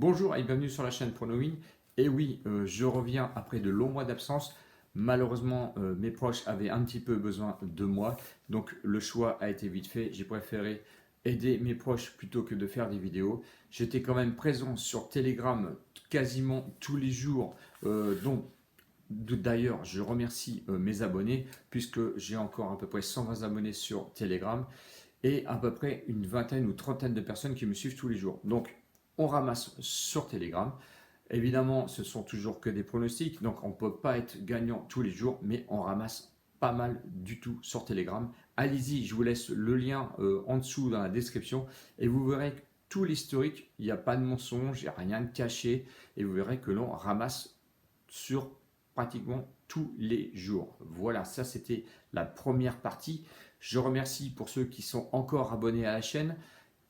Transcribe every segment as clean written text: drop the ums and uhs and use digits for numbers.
Bonjour et bienvenue sur la chaîne PronoWin. Et oui, je reviens après de longs mois d'absence. Malheureusement, mes proches avaient un petit peu besoin de moi. Donc le choix a été vite fait. J'ai préféré aider mes proches plutôt que de faire des vidéos. J'étais quand même présent sur Telegram quasiment tous les jours. D'ailleurs, je remercie mes abonnés puisque j'ai encore à peu près 120 abonnés sur Telegram et à peu près une vingtaine ou trentaine de personnes qui me suivent tous les jours. Donc, on ramasse sur Telegram. Évidemment, ce sont toujours que des pronostics, donc on ne peut pas être gagnant tous les jours, mais on ramasse pas mal du tout sur Telegram. Allez-y, je vous laisse le lien en dessous dans la description et vous verrez que tout l'historique, il n'y a pas de mensonge, il n'y a rien de caché et vous verrez que l'on ramasse sur pratiquement tous les jours. Voilà, ça c'était la première partie. Je remercie pour ceux qui sont encore abonnés à la chaîne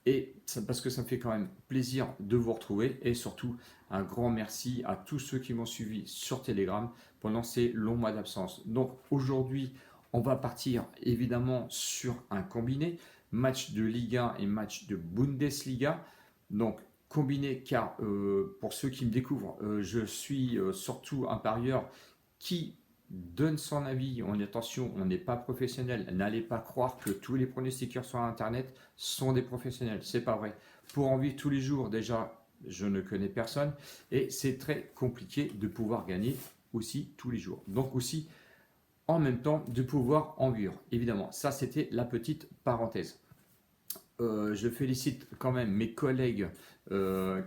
et parce que ça me fait quand même plaisir de vous retrouver et surtout un grand merci à tous ceux qui m'ont suivi sur Telegram pendant ces longs mois d'absence. Donc aujourd'hui, on va partir évidemment sur un combiné, match de Ligue 1 et match de Bundesliga. Donc combiné car pour ceux qui me découvrent, je suis surtout un parieur qui donne son avis. Attention, on n'est pas professionnel. N'allez pas croire que tous les pronostiqueurs sur Internet sont des professionnels. C'est pas vrai. Pour en vivre tous les jours, déjà, je ne connais personne et c'est très compliqué de pouvoir gagner aussi tous les jours. Donc aussi, en même temps, de pouvoir en vivre. Évidemment, ça c'était la petite parenthèse. Je félicite quand même mes collègues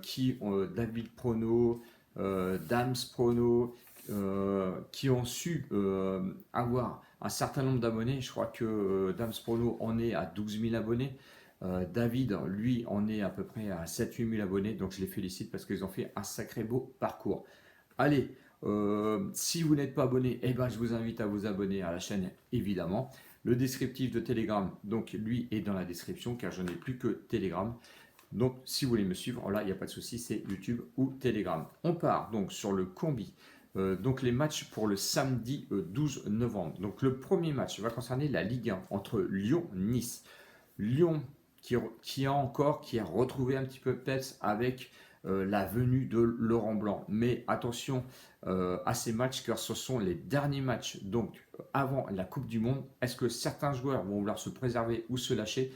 qui ont David Prono, Dams Prono, qui ont su avoir un certain nombre d'abonnés. Je crois que Dams Prono en est à 12 000 abonnés. David, lui, en est à peu près à 7-8 000 abonnés. Donc je les félicite parce qu'ils ont fait un sacré beau parcours. Allez, si vous n'êtes pas abonné, eh ben, je vous invite à vous abonner à la chaîne, évidemment. Le descriptif de Telegram, donc lui est dans la description car je n'ai plus que Telegram. Donc si vous voulez me suivre, là il n'y a pas de souci, c'est YouTube ou Telegram. On part donc sur le combi. Donc les matchs pour le samedi 12 novembre. Donc le premier match va concerner la Ligue 1 entre Lyon-Nice. Lyon qui a retrouvé un petit peu de peps avec la venue de Laurent Blanc. Mais attention à ces matchs car ce sont les derniers matchs donc avant la Coupe du Monde. Est-ce que certains joueurs vont vouloir se préserver ou se lâcher?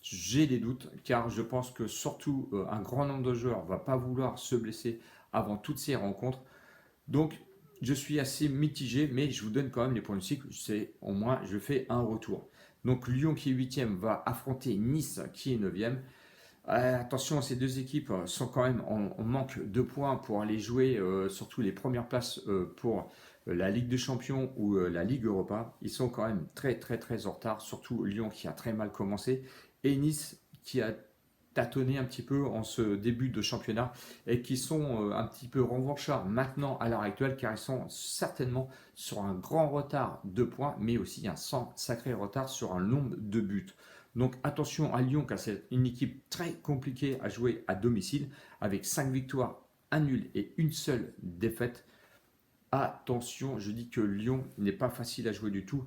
J'ai des doutes car je pense que surtout un grand nombre de joueurs ne va pas vouloir se blesser avant toutes ces rencontres. Donc je suis assez mitigé, mais je vous donne quand même les pronostics. C'est au moins je fais un retour. Donc Lyon qui est 8e va affronter Nice qui est 9e. Attention, ces deux équipes sont quand même en manque de points pour aller jouer surtout les premières places pour la Ligue des Champions ou la Ligue Europa. Ils sont quand même très très très en retard, surtout Lyon qui a très mal commencé et Nice qui a tâtonné un petit peu en ce début de championnat et qui sont un petit peu revanchards maintenant à l'heure actuelle car ils sont certainement sur un grand retard de points mais aussi un sacré retard sur un nombre de buts. Donc attention à Lyon car c'est une équipe très compliquée à jouer à domicile avec 5 victoires, 1 nul et une seule défaite. Attention, je dis que Lyon n'est pas facile à jouer du tout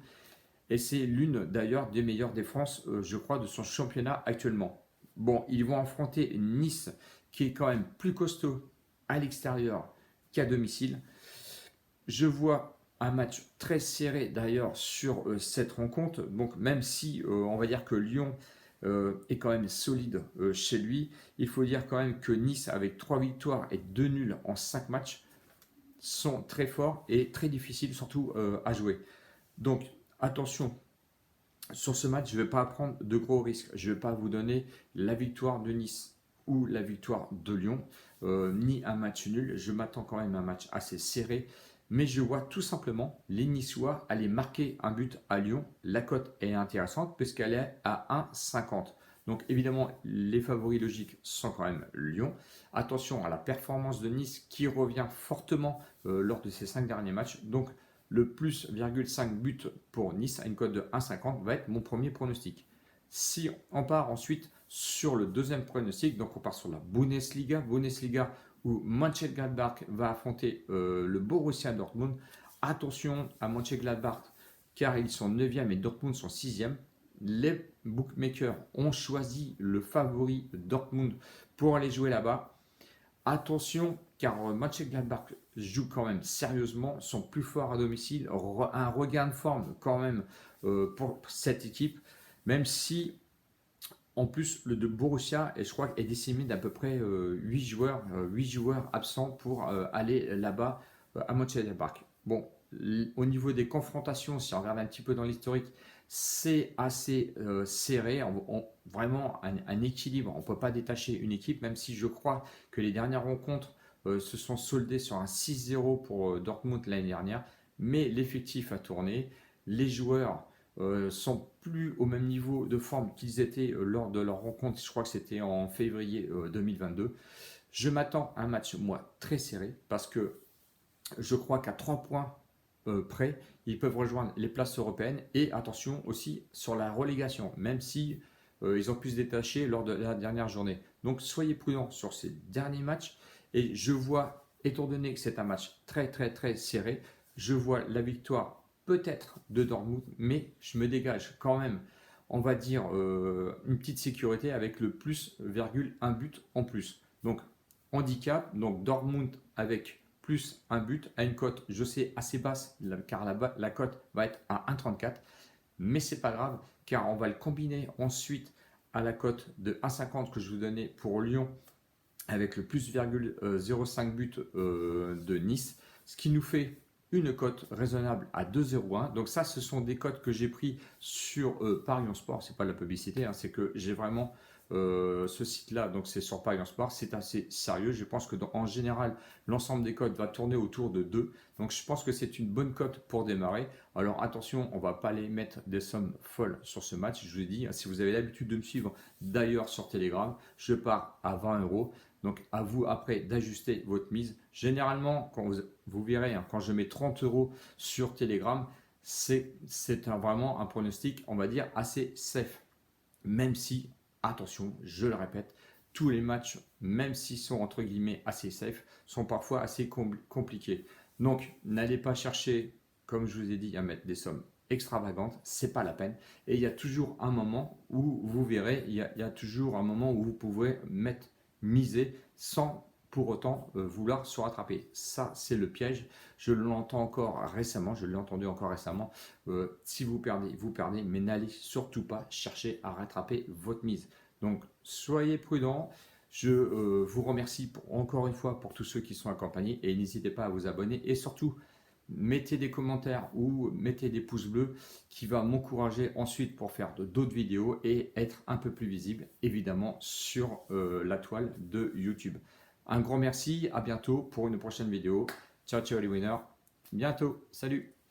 et c'est l'une d'ailleurs des meilleures défenses, je crois, de son championnat actuellement. Bon, ils vont affronter Nice qui est quand même plus costaud à l'extérieur qu'à domicile. Je vois un match très serré d'ailleurs sur cette rencontre. Donc même si on va dire que Lyon est quand même solide chez lui, il faut dire quand même que Nice avec 3 victoires et 2 nuls en 5 matchs sont très forts et très difficiles surtout à jouer. Donc attention, sur ce match, je ne vais pas prendre de gros risques. Je ne vais pas vous donner la victoire de Nice ou la victoire de Lyon, ni un match nul. Je m'attends quand même à un match assez serré. Mais je vois tout simplement les Niçois aller marquer un but à Lyon. La cote est intéressante puisqu'elle est à 1,50. Donc évidemment, les favoris logiques sont quand même Lyon. Attention à la performance de Nice qui revient fortement lors de ces 5 derniers matchs. Donc le plus 0,5 buts pour Nice à une cote de 1,50 va être mon premier pronostic. Si on part ensuite sur le deuxième pronostic, donc on part sur la Bundesliga où Mönchengladbach va affronter le Borussia Dortmund. Attention à Mönchengladbach car ils sont 9e et Dortmund sont 6e. Les bookmakers ont choisi le favori Dortmund pour aller jouer là-bas. Attention, car Mönchengladbach joue quand même sérieusement, sont plus forts à domicile, un regain de forme quand même pour cette équipe, même si en plus le de Borussia et je crois est décimé d'à peu près 8 joueurs absents pour aller là-bas à Mönchengladbach. Bon, au niveau des confrontations, si on regarde un petit peu dans l'historique, c'est assez serré, vraiment un équilibre. On ne peut pas détacher une équipe, même si je crois que les dernières rencontres se sont soldées sur un 6-0 pour Dortmund l'année dernière, mais l'effectif a tourné, les joueurs sont plus au même niveau de forme qu'ils étaient lors de leur rencontre, je crois que c'était en février 2022. Je m'attends à un match, moi, très serré, parce que je crois qu'à 3 points près, ils peuvent rejoindre les places européennes. Et attention aussi sur la relégation, même si ils ont pu se détacher lors de la dernière journée. Donc soyez prudents sur ces derniers matchs. Et je vois, étant donné que c'est un match très très très serré, je vois la victoire peut-être de Dortmund, mais je me dégage quand même, on va dire, une petite sécurité avec le plus, virgule, un but en plus. Donc handicap, donc Dortmund avec plus un but à une cote, je sais, assez basse, car la cote va être à 1,34, mais c'est pas grave, car on va le combiner ensuite à la cote de 1,50 que je vous donnais pour Lyon, avec le plus 0,05 but de Nice, ce qui nous fait une cote raisonnable à 2,01. Donc ça, ce sont des cotes que j'ai pris sur Parion Sport. C'est pas de la publicité, hein, c'est que j'ai vraiment ce site-là. Donc c'est sur Parion Sport. C'est assez sérieux. Je pense que en général, l'ensemble des cotes va tourner autour de 2. Donc je pense que c'est une bonne cote pour démarrer. Alors attention, on va pas aller mettre des sommes folles sur ce match. Je vous ai dit, si vous avez l'habitude de me suivre d'ailleurs sur Telegram, je pars à 20 euros. Donc à vous après d'ajuster votre mise. Généralement, quand vous verrez, hein, quand je mets 30 euros sur Telegram, c'est vraiment un pronostic, on va dire, assez safe. Même si, attention, je le répète, tous les matchs, même s'ils sont entre guillemets assez safe, sont parfois assez compliqués. Donc n'allez pas chercher, comme je vous ai dit, à mettre des sommes extravagantes, c'est pas la peine. Et il y a toujours un moment où vous verrez, il y a toujours un moment où vous pouvez miser sans pour autant vouloir se rattraper. Ça, c'est le piège. Je l'entends encore récemment, je l'ai entendu encore récemment. Si vous perdez, mais n'allez surtout pas chercher à rattraper votre mise. Donc, soyez prudents. Je vous remercie encore une fois pour tous ceux qui sont accompagnés et n'hésitez pas à vous abonner et surtout mettez des commentaires ou mettez des pouces bleus qui va m'encourager ensuite pour faire d'autres vidéos et être un peu plus visible évidemment sur la toile de YouTube. Un grand merci, à bientôt pour une prochaine vidéo. Ciao ciao les winners, bientôt, salut.